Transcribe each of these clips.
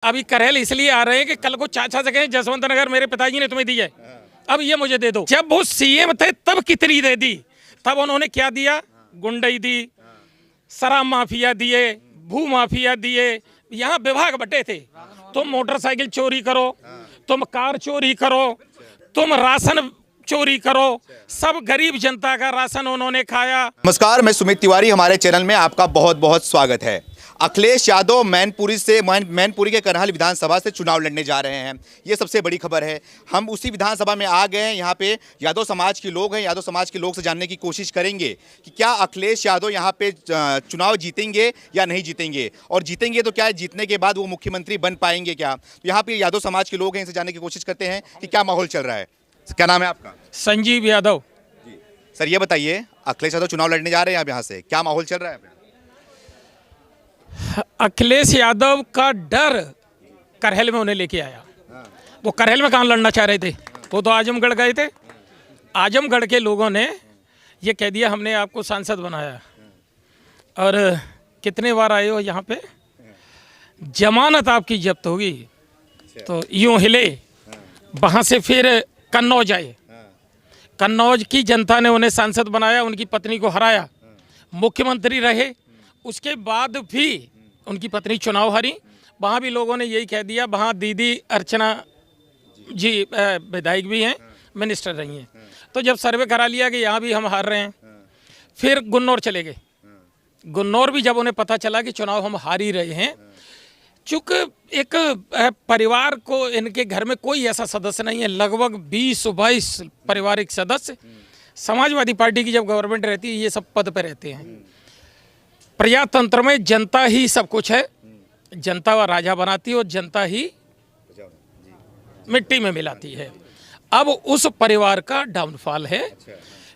अभी करेल इसलिए आ रहे हैं कि कल को चाचा से कहें जसवंत नगर मेरे पिताजी ने तुम्हें दी है, अब ये मुझे दे दो। जब वो सीएम थे तब कितनी दे दी, तब उन्होंने क्या दिया, गुंडई दी, शराब माफिया दिए, भू माफिया दिए। यहाँ विभाग बटे थे, तुम मोटरसाइकिल चोरी करो, तुम कार चोरी करो, तुम राशन चोरी करो, सब गरीब जनता का राशन उन्होंने खाया। नमस्कार, मैं सुमित तिवारी, हमारे चैनल में आपका बहुत बहुत स्वागत है। अखिलेश यादव मैनपुरी के करहल विधानसभा से चुनाव लड़ने जा रहे हैं, ये सबसे बड़ी खबर है। हम उसी विधानसभा में आ गए हैं। यहाँ पे यादव समाज के लोग हैं, यादव समाज के लोग से जानने की कोशिश करेंगे कि क्या अखिलेश यादव यहाँ पे चुनाव जीतेंगे या नहीं जीतेंगे, और जीतेंगे तो क्या है, जीतने के बाद वो मुख्यमंत्री बन पाएंगे क्या। तो यहाँ पे यादव समाज के लोग हैं, इनसे जानने की कोशिश करते हैं कि क्या माहौल चल रहा है। क्या नाम है आपका? संजीव यादव। जी सर, ये बताइए, अखिलेश यादव चुनाव लड़ने जा रहे हैं, आप यहाँ से क्या माहौल चल रहा है? अखिलेश यादव का डर करहल में उन्हें लेके आया। वो करहल में कहाँ लड़ना चाह रहे थे, वो तो आजमगढ़ गए थे। आजमगढ़ के लोगों ने ये कह दिया हमने आपको सांसद बनाया, और कितने बार आए हो यहाँ पे, जमानत आपकी जब्त होगी। तो यूं हिले, वहाँ से फिर कन्नौज आए। कन्नौज की जनता ने उन्हें सांसद बनाया, उनकी पत्नी को हराया, मुख्यमंत्री रहे। उसके बाद भी उनकी पत्नी चुनाव हारी। वहाँ भी लोगों ने यही कह दिया, वहाँ दीदी अर्चना जी विधायक भी हैं, मिनिस्टर रही हैं। तो जब सर्वे करा लिया कि यहाँ भी हम हार रहे हैं, फिर गुन्नौर चले गए। गुन्नौर भी जब उन्हें पता चला कि चुनाव हम हार ही रहे हैं, चूँकि एक परिवार को, इनके घर में कोई ऐसा सदस्य नहीं है, लगभग 20-22 पारिवारिक सदस्य। समाजवादी पार्टी की जब गवर्नमेंट रहती है, ये सब पद पर रहते हैं। प्रजातंत्र में जनता ही सब कुछ है, जनता व राजा बनाती है और जनता ही मिट्टी में मिलाती है। अब उस परिवार का डाउनफॉल है।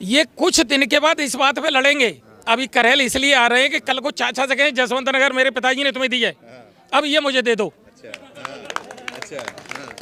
ये कुछ दिन के बाद इस बात पे लड़ेंगे। अभी करहल इसलिए आ रहे हैं कि कल को चाचा से कहें जसवंत नगर मेरे पिताजी ने तुम्हें दी है, अब ये मुझे दे दो।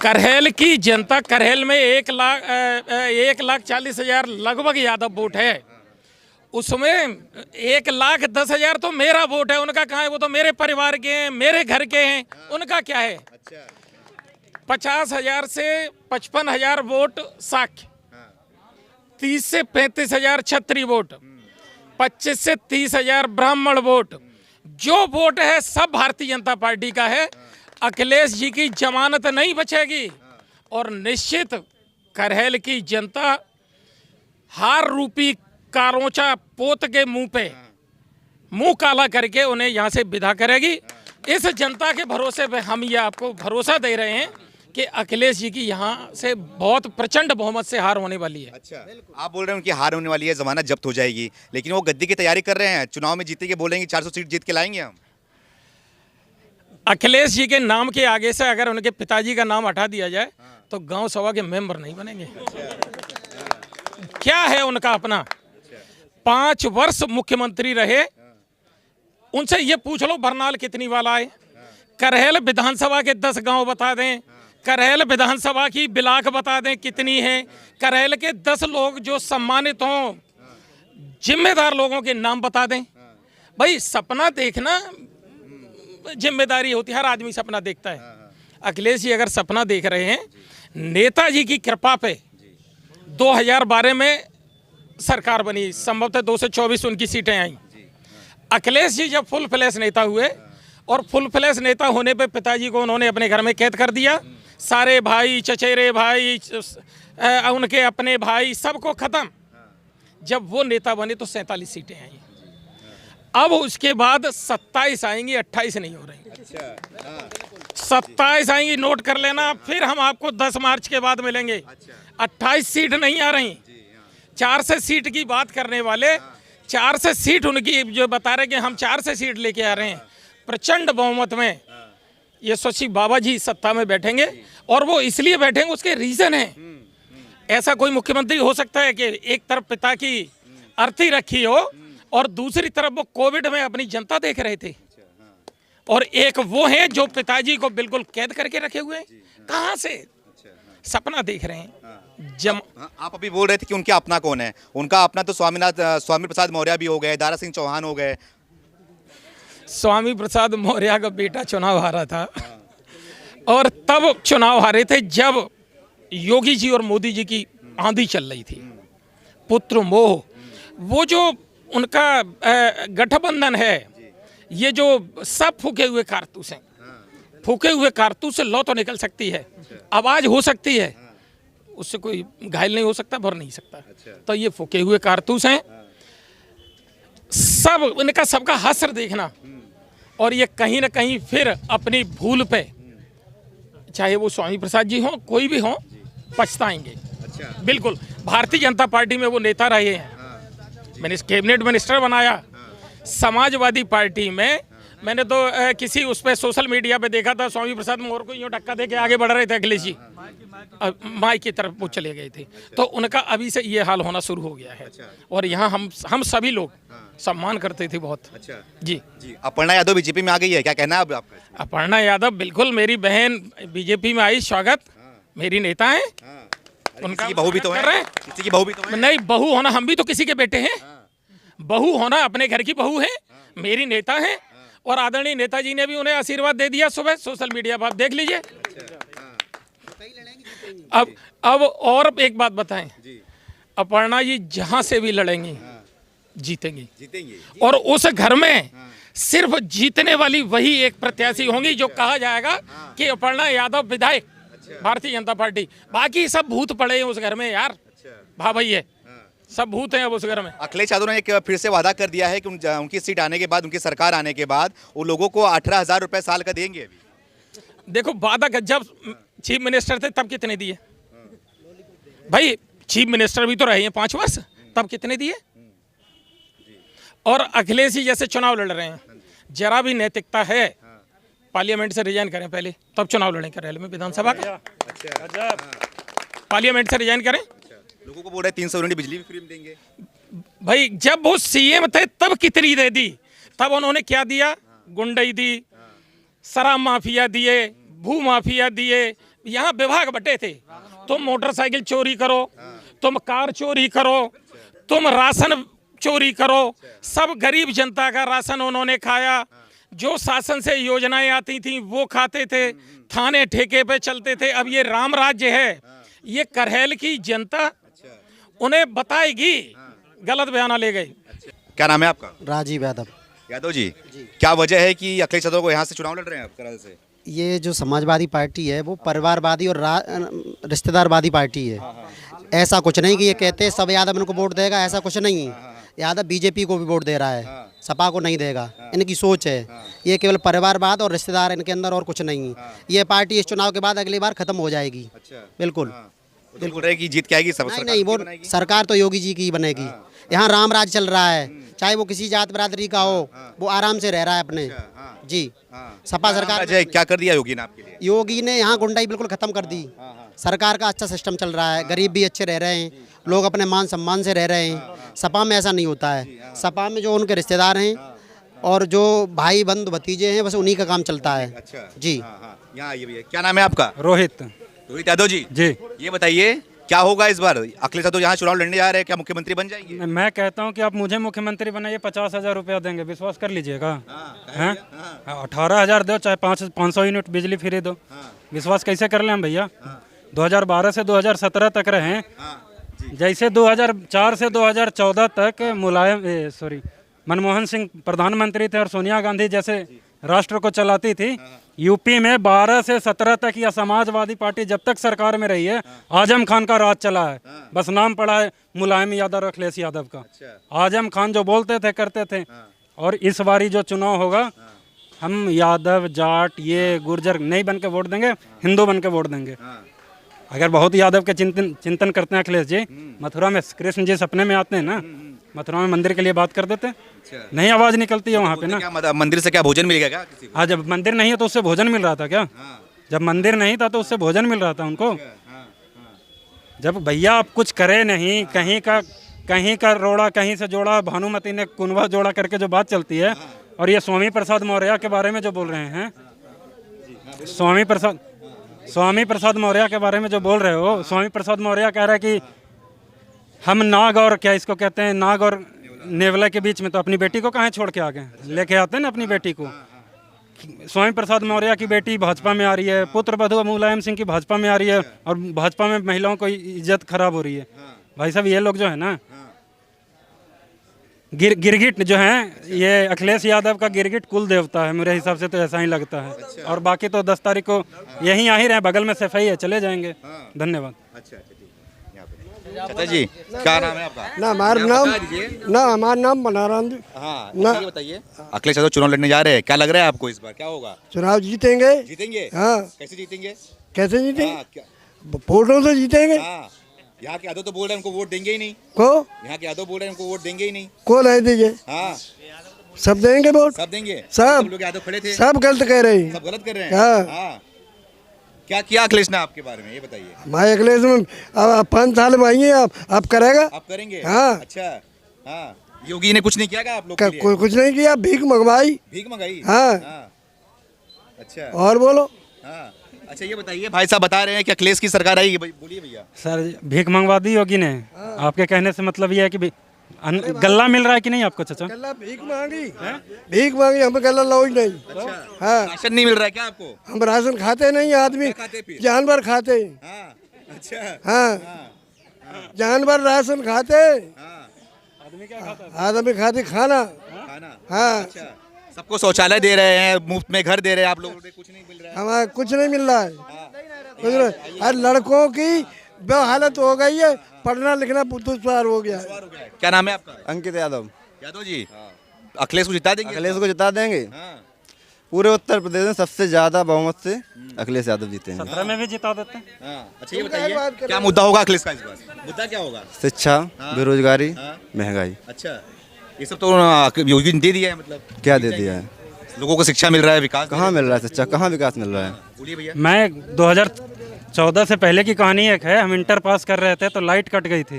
करहल की जनता, करहल में 1,40,000 लगभग यादव वोट है, उसमें 1,10,000 तो मेरा वोट है। उनका कहाँ है? वो तो मेरे परिवार के हैं, मेरे घर के हैं। उनका क्या है? 50,000 से 55,000 वोट साख्य, 30 से 35,000 क्षत्रिय वोट, 25 से 30,000 ब्राह्मण वोट। जो वोट है सब भारतीय जनता पार्टी का है। अखिलेश जी की जमानत नहीं बचेगी, और निश्चित करहल की जनता हार रूपी कारोचा पोत के मुंह काला करके उन्हें यहाँ से विदा करेगी। इस जनता के भरोसे पे हम ये आपको भरोसा दे रहे हैं कि अखिलेश जी की यहाँ से बहुत प्रचंड बहुमत से हार होने वाली है। अच्छा, आप बोल रहे हैं उनकी हार होने वाली है, जमानत जब्त हो जाएगी, लेकिन वो गद्दी की तैयारी कर रहे हैं, चुनाव में जीतेंगे, बोलेंगे 400 सीट जीत के लाएंगे हम। अखिलेश जी के नाम के आगे से अगर उनके पिताजी का नाम हटा दिया जाए तो गांव सभा के मेंबर नहीं बनेंगे। क्या है उनका अपना? 5 वर्ष मुख्यमंत्री रहे। उनसे ये पूछ लो बरनाल कितनी वाला है, करहल विधानसभा के 10 गांव बता दें, करहल विधानसभा की बिलाक बता दें कितनी है, करहल के 10 लोग जो सम्मानित हों, जिम्मेदार लोगों के नाम बता दें। भाई सपना देखना जिम्मेदारी होती है, हर आदमी सपना देखता है। अखिलेश जी अगर सपना देख रहे हैं, नेताजी की कृपा पे 2012 में सरकार बनी, संभवतः 224 उनकी सीटें आई। अखिलेश जी जब फुल फ्लैश नेता हुए, और फुल फ्लैश नेता होने पे पिताजी को उन्होंने अपने घर में कैद कर दिया। सारे भाई, चचेरे भाई, उनके अपने भाई, सबको खत्म। जब वो नेता बने तो 47 सीटें आई। अब उसके बाद 27 आएंगी, 28 नहीं हो रही। 27 आएंगी, नोट कर लेना। फिर हम आपको 10 मार्च के बाद मिलेंगे। 28 सीट नहीं आ रही। 4 से सीट की बात करने वाले, 4 से सीट उनकी जो बता रहे कि हम 4 से सीट लेके आ रहे हैं, प्रचंड बहुमत में ये शशि बाबा जी सत्ता में बैठेंगे। और वो इसलिए बैठेंगे, उसके रीजन है। ऐसा कोई मुख्यमंत्री हो सकता है कि एक तरफ पिता की अर्थी रखी हो और दूसरी तरफ वो कोविड में अपनी जनता देख रहे थे, और एक वो है जो पिताजी को बिल्कुल कैद करके रखे हुए हैं। कहाँ से सपना देख रहे हैं? आप अभी बोल रहे थे कि उनका अपना कौन है? उनका अपना तो स्वामी प्रसाद मौर्य भी हो गए, दारा सिंह चौहान हो गए। स्वामी प्रसाद मौर्य का बेटा चुनाव हारा था, और तब चुनाव हारे थे जब योगी जी और मोदी जी की आंधी चल रही थी। पुत्र मोह, वो जो उनका गठबंधन है, ये जो सब फूके हुए कारतूस हैं, फूके हुए कारतूस से लौ तो निकल सकती है, आवाज हो सकती है, उससे कोई घायल नहीं हो सकता, भर नहीं सकता। तो ये फूके हुए कारतूस हैं, सब इनका सबका हसर देखना, और ये कहीं ना कहीं फिर अपनी भूल पे, चाहे वो स्वामी प्रसाद जी हों, कोई भी हों, पछताएंगे। बिल्कुल। भारतीय जनता पार्टी में वो नेता रहे हैं, मैंने कैबिनेट मिनिस्टर बनाया। समाजवादी पार्टी में मैंने तो किसी उस पर सोशल मीडिया पे देखा था, स्वामी प्रसाद मौर्य को यूँ धक्का दे के आगे बढ़ रहे थे अखिलेश जी, माई की तरफ वो चले गए थे। तो उनका अभी से ये हाल होना शुरू हो गया है। और यहाँ हम सभी लोग सम्मान करते थे बहुत। जी जी। अपर्णा यादव बीजेपी में आ गई है, क्या कहना है अब आपका? अपर्णा यादव बिल्कुल, मेरी बहन बीजेपी में आई, स्वागत, मेरी नेता है। उनका किसी की बहू भी तो है, किसी की बहू भी तो है। नहीं, बहू होना, हम भी तो किसी के बेटे हैं। बहू होना अपने घर की बहू है, मेरी नेता है। और आदरणीय नेताजी ने भी उन्हें आशीर्वाद दे दिया सुबह, सोशल मीडिया पर आप देख लीजिए। अब और एक बात बताएं, अपर्णा जी जहां से भी लड़ेंगी जीतेंगी। और उस घर में सिर्फ जीतने वाली वही एक प्रत्याशी होंगी जो कहा जाएगा कि अपर्णा यादव विधायक, भारतीय जनता पार्टी। बाकी सब भूत पड़े हैं उस घर में यार, भा भैया, सब भूत हैं अब उस घर में। अखिलेश यादव ने एक फिर से वादा कर दिया है कि उनकी सीट आने के बाद, उनकी सरकार आने के बाद, वो लोगों को 18,000 रुपए साल का देंगे। अभी देखो, वादा का, जब चीफ मिनिस्टर थे तब कितने दिए भाई? चीफ मिनिस्टर भी तो रहे हैं 5 वर्ष, तब कितने दिए? और अखिलेश जी जैसे चुनाव लड़ रहे हैं, जरा भी नैतिकता है, पार्लियामेंट से रिजाइन करें पहले, तब चुनाव लड़ें करेल में विधानसभा का। पार्लियामेंट से रिजाइन करें। लोगों को बोल रहे 300 यूनिट बिजली भी फ्री में देंगे। भाई जब वो सीएम थे तब कितनी दे दी? तब उन्होंने क्या दिया? गुंडई दी, शराब माफिया दिए, भू माफिया दिए, यहाँ विभाग बटे थे। तुम मोटरसाइकिल चोरी करो, तुम कार चोरी करो, तुम राशन चोरी करो, सब गरीब जनता का राशन उन्होंने खाया। जो शासन से योजनाएं आती थी वो खाते थे, थाने ठेके पे चलते थे। अब ये राम राज्य है, ये करहल की जनता उन्हें बताएगी, गलत बयाना ले गई। क्या नाम है आपका? राजीव यादव। यादव जी, क्या वजह है कि अखिलेश यादव को यहाँ से चुनाव लड़ रहे हैं आप करहल से? ये जो समाजवादी पार्टी है वो परिवारवादी और रिश्तेदारवादी पार्टी है। ऐसा कुछ नहीं कि ये कहते हैं सब यादव इनको वोट देगा, ऐसा कुछ नहीं है। यादव बीजेपी को भी वोट दे रहा है, सपा को नहीं देगा, इनकी सोच है। ये केवल परिवारवाद और रिश्तेदार इनके अंदर, और कुछ नहीं है। ये पार्टी इस चुनाव के बाद अगली बार खत्म हो जाएगी। बिल्कुल। तो बोल रहे हैं कि जीत के आएगी सब? नहीं, वो सरकार तो योगी जी की ही बनेगी। यहाँ राम राज चल रहा है, चाहे वो किसी जात बिरादरी का हो, वो आराम से रह रहा है अपने। जी, सपा सरकार। क्या कर दिया योगी ने आपके लिए? योगी ने यहाँ गुंडाई बिल्कुल खत्म कर दी। सरकार का अच्छा सिस्टम चल रहा है, गरीब भी अच्छे रह रहे हैं, लोग अपने मान सम्मान से रह रहे हैं। सपा में ऐसा नहीं होता है। सपा में जो उनके रिश्तेदार हैं और जो भाई बंधु भतीजे हैं, बस उन्हीं का काम चलता है। जी। यहाँ आइए भैया, क्या नाम है आपका? रोहित यादव जी। जी। ये बताइए क्या होगा इस बार? अखिलेश यादव यहाँ चुनाव लड़ने जा रहे हैं, क्या मुख्यमंत्री बन जाएंगे? मैं कहता हूँ कि आप मुझे मुख्यमंत्री बनाइए, 50,000 रुपया देंगे, विश्वास कर लीजिएगा। हैं? 18,000 दो, चाहे 500 यूनिट बिजली फ्री दो, विश्वास कैसे कर लें हम भैया? 2012 से 2017 तक रहे, जैसे 2004 से 2014 तक मनमोहन सिंह प्रधानमंत्री थे और सोनिया गांधी जैसे राष्ट्र को चलाती थी। यूपी में 12 से 17 तक यह समाजवादी पार्टी जब तक सरकार में रही है, आजम खान का राज चला है। बस नाम पड़ा है मुलायम यादव, अखिलेश यादव का। आजम खान जो बोलते थे करते थे। और इस बारी जो चुनाव होगा, हम यादव जाट ये गुर्जर नहीं बन के वोट देंगे, हिंदू बन के वोट देंगे। अगर बहुत यादव के चिंतन करते हैं अखिलेश जी, मथुरा में कृष्ण जी सपने में आते हैं ना, मथुरा में मंदिर के लिए बात कर देते, नहीं आवाज निकलती है वहाँ पे ना। क्या मंदिर से क्या भोजन मिलेगा क्या किसी को? हाँ, जब मंदिर नहीं है तो उससे भोजन मिल रहा था क्या? जब मंदिर नहीं था तो उससे भोजन मिल रहा था उनको। जब भैया आप कुछ करे नहीं, कहीं का रोड़ा कहीं से जोड़ा, भानुमति ने कुनवा जोड़ा करके जो बात चलती है। और ये स्वामी प्रसाद मौर्य के बारे में जो बोल रहे हैं, स्वामी प्रसाद मौर्य के बारे में जो बोल रहे हो, स्वामी प्रसाद मौर्य कह रहा है कि हम नाग और क्या इसको कहते हैं, नाग और नेवला के बीच में, तो अपनी बेटी को कहाँ छोड़ के आ गए? लेके आते हैं ना अपनी बेटी को, स्वामी प्रसाद मौर्य की बेटी भाजपा में आ रही है, पुत्र वधु मुलायम सिंह की भाजपा में आ रही है, और भाजपा में महिलाओं को इज्जत खराब हो रही है। भाई साहब ये लोग जो है ना गिरगिट जो हैं, ये अखिलेश यादव का गिरगिट कुल देवता है मेरे हिसाब से, तो ऐसा ही लगता है। और बाकी तो 10 तारीख को यहीं आ ही रहे, बगल में सफाई है, चले जाएंगे। धन्यवाद। चाचा जी क्या नाम है आपका? ना हमारा नाम बनाराम जी। हाँ ये बताइए, अखिलेश यादव चुनाव लड़ने जा रहे हैं, क्या लग रहा है आपको इस बार क्या होगा? चुनाव जीतेंगे। जीतेंगे? हाँ। कैसे जीतेंगे? कैसे जीतेंगे? हाँ, क्या? वोटों से जीतेंगे। हाँ, यहाँ के यादव तो बोल रहे हैं उनको वोट देंगे ही नहीं। को यहाँ के यादव बोल रहे हैं उनको वोट देंगे ही नहीं। को नहीं दीजिए। हाँ सब देंगे वोट। सब देंगे। सब लोग यादव खड़े थे, सब गलत कह रहे हैं। सब गलत कर रहे हैं। हाँ। हाँ। क्या किया अखिलेश ने आपके बारे में ये बताइए? भाई अखिलेश में अब 5 साल में आई है, आप करेगा। आप करेंगे? हाँ। अच्छा। हाँ, योगी ने कुछ नहीं किया क्या आप लोग के लिए? कुछ नहीं किया, भीख मंगवाई। भीख मंगाई? हाँ। अच्छा। और बोलो। हाँ। अच्छा ये बताइए, भाई साहब बता रहे हैं कि अखिलेश की सरकार आएगी, बोलिए भैया। सर भीख मंगवा दी योगी ने। आपके कहने से मतलब ये है कि गल्ला मिल रहा है कि नहीं आपको चाचा? गल्ला भीख मांगी हमें गल्ला लो ही नहीं। अच्छा। हाँ। राशन नहीं मिल रहा है क्या आपको? हम राशन खाते नहीं, आदमी खाते फिर? जानवर खाते। हाँ। अच्छा। हाँ। जानवर राशन खाते, हाँ। आदमी खाते खाना। खाना। हाँ। अच्छा। सबको शौचालय दे रहे हैं, मुफ्त में घर दे रहे हैं, आप लोगों को कुछ नहीं मिल रहा है? हमारा कुछ नहीं मिल रहा है। कुछ नहीं। और लड़कों की वो हालत हो गई है, पढ़ना लिखना दुश्वार हो गया है। क्या नाम है आपका? अंकित यादव। यादव जी, अखिलेश को जिता देंगे? अखिलेश को जिता देंगे। हाँ। पूरे उत्तर प्रदेश में सबसे ज्यादा बहुमत से अखिलेश यादव जीतेंगे। 17 में भी जिता देते हैं। हाँ। अच्छा ये बताइए, क्या मुद्दा होगा अखिलेश का इस बार? मुद्दा क्या होगा? शिक्षा, बेरोजगारी, महंगाई। अच्छा, ये सब तो योगी ने दे दिया है, मतलब क्या दे दिया है? लोगों को शिक्षा मिल रहा है, विकास कहाँ मिल रहा है शिक्षा, कहाँ विकास मिल रहा है? बोलिए भैया। मैं 2014 से पहले की कहानी एक है, हम इंटर पास कर रहे थे तो लाइट कट गई थी,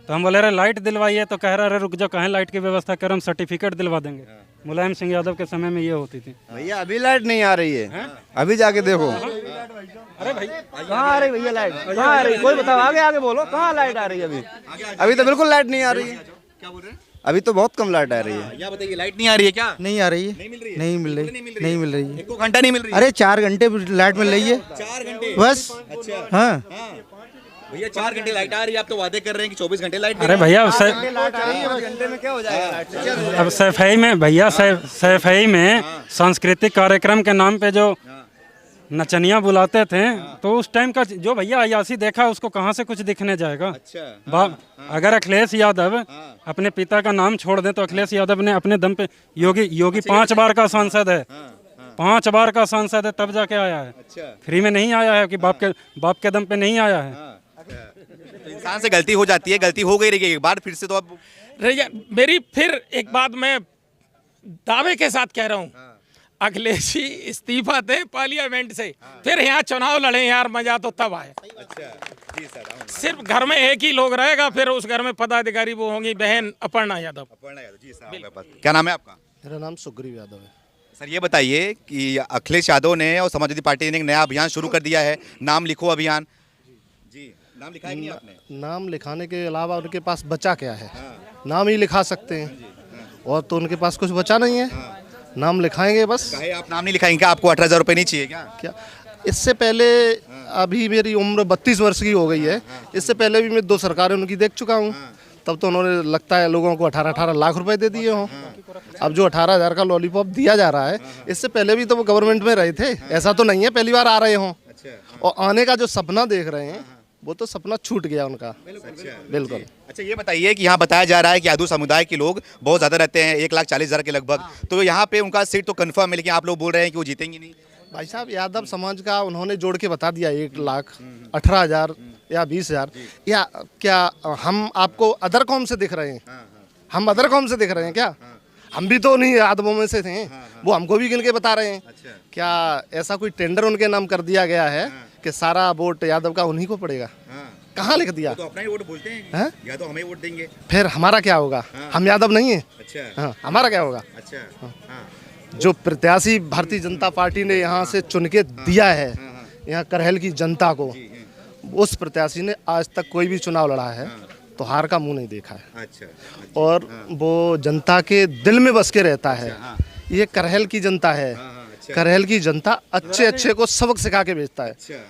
तो हम बोले रहे लाइट दिलवाइए, तो कह रहे रुक जाओ, कहाँ लाइट की व्यवस्था कर, हम सर्टिफिकेट दिलवा देंगे। मुलायम सिंह यादव के समय में ये होती थी। भैया अभी लाइट नहीं आ रही है, अभी जाके देखो। अरे भाई कहाँ आ रही भैया लाइट? कहाँ आ रही? कोई बताओ, आगे आगे बोलो, कहाँ लाइट आ रही है अभी? अभी तो बिल्कुल लाइट नहीं आ रही है। क्या बोल रहे हैं? अभी तो बहुत कम लाइट आ रही है। या बताइए, लाइट नहीं आ रही है क्या? नहीं आ रही है। नहीं मिल रही है? नहीं मिल रही, नहीं मिल रही है। 1 घंटा नहीं मिल रही है? अरे 4 घंटे लाइट मिल रही है 4 घंटे बस। अच्छा। हाँ। हाँ। भैया 4 घंटे लाइट आ रही है, आप तो वादे कर रहे हैं कि 24 घंटे लाइट। अरे भैया घंटे में क्या हो जाएगा? अब सफाई में भैया सफाई में सांस्कृतिक कार्यक्रम के नाम पे जो नचनिया बुलाते थे, तो उस टाइम का जो भैया अयासी देखा उसको कहाँ से कुछ दिखने जाएगा? अच्छा। अगर अखिलेश यादव अपने पिता का नाम छोड़ दें तो अखिलेश यादव ने अपने दम पे योगी 5 बार का सांसद है, 5 बार का सांसद है, तब जाके आया है। अच्छा। फ्री में नहीं आया है कि बाप के दम पे नहीं आया है। तो इंसान से गलती हो जाती है, गलती हो गई रही एक बार, फिर से तो अब मेरी फिर एक बात मैं दावे के साथ कह रहा हूँ, अखिलेश जी इस्तीफा दें पार्लियामेंट से, फिर यहाँ चुनाव लड़े यार, मजा तो तब आए। अच्छा जी सर। सिर्फ घर में एक ही लोग रहेगा, फिर उस घर में पदाधिकारी वो होंगी बहन अपर्णा यादव। अपर्णा यादव जी साहब, क्या नाम है आपका? मेरा नाम सुग्रीव यादव है। सर ये बताइए कि अखिलेश यादव ने और समाजवादी पार्टी ने एक नया अभियान शुरू कर दिया है, नाम लिखो अभियान। जी, नाम लिखा है कि नहीं आपने? नाम लिखाने के अलावा उनके पास बचा क्या है? नाम ही लिखा सकते हैं, और तो उनके पास कुछ बचा नहीं है। नाम लिखाएंगे बस। कहे आप नाम नहीं लिखाएंगे क्या? आपको 18,000 रुपये नहीं चाहिए क्या? इससे पहले अभी मेरी उम्र 32 वर्ष की हो गई है, इससे पहले भी मैं 2 सरकारें उनकी देख चुका हूँ, तब तो उन्होंने लगता है लोगों को 18-18 लाख रुपए दे दिए हों। अब जो 18,000 का लॉलीपॉप दिया जा रहा है, इससे पहले भी तो वो गवर्नमेंट में रहे थे, ऐसा तो नहीं है पहली बार आ रहे हों। और आने का जो सपना देख रहे हैं वो तो सपना छूट गया उनका। बिल्कुल। अच्छा ये बताइए कि यहाँ बताया जा रहा है कि यादव समुदाय के लोग बहुत ज़्यादा रहते हैं, 1,40,000 के लगभग, तो यहाँ पे उनका सीट तो कंफर्म है, लेकिन आप लोग बोल रहे हैं कि वो जीतेंगे नहीं। भाई साहब यादव समाज का उन्होंने जोड़ के बता दिया 1,18,000 या 20,000, या क्या हम आपको अदर कौम से दिख रहे हैं? हम अदर कौम से दिख रहे हैं क्या? हम भी तो नहीं यादवों में से थे, वो हमको भी गिन के बता रहे हैं। क्या ऐसा कोई टेंडर उनके नाम कर दिया गया है कि सारा वोट यादव का उन्हीं को पड़ेगा? कहाँ लिख दिया? तो अपना ही वोट बोलते हैं, या तो हमें वोट देंगे, फिर हमारा क्या होगा? हम यादव नहीं है। अच्छा। हाँ, हमारा क्या होगा? अच्छा। जो प्रत्याशी भारतीय जनता पार्टी ने यहाँ से चुन के दिया है यहाँ करहल की जनता को, उस प्रत्याशी ने आज तक कोई भी चुनाव लड़ा है तो हार का मुंह नहीं देखा है। अच्छा। और वो जनता के दिल में बस के रहता है। ये करहल की जनता है, करेल की जनता अच्छे अच्छे को सबक सिखा के भेजता है।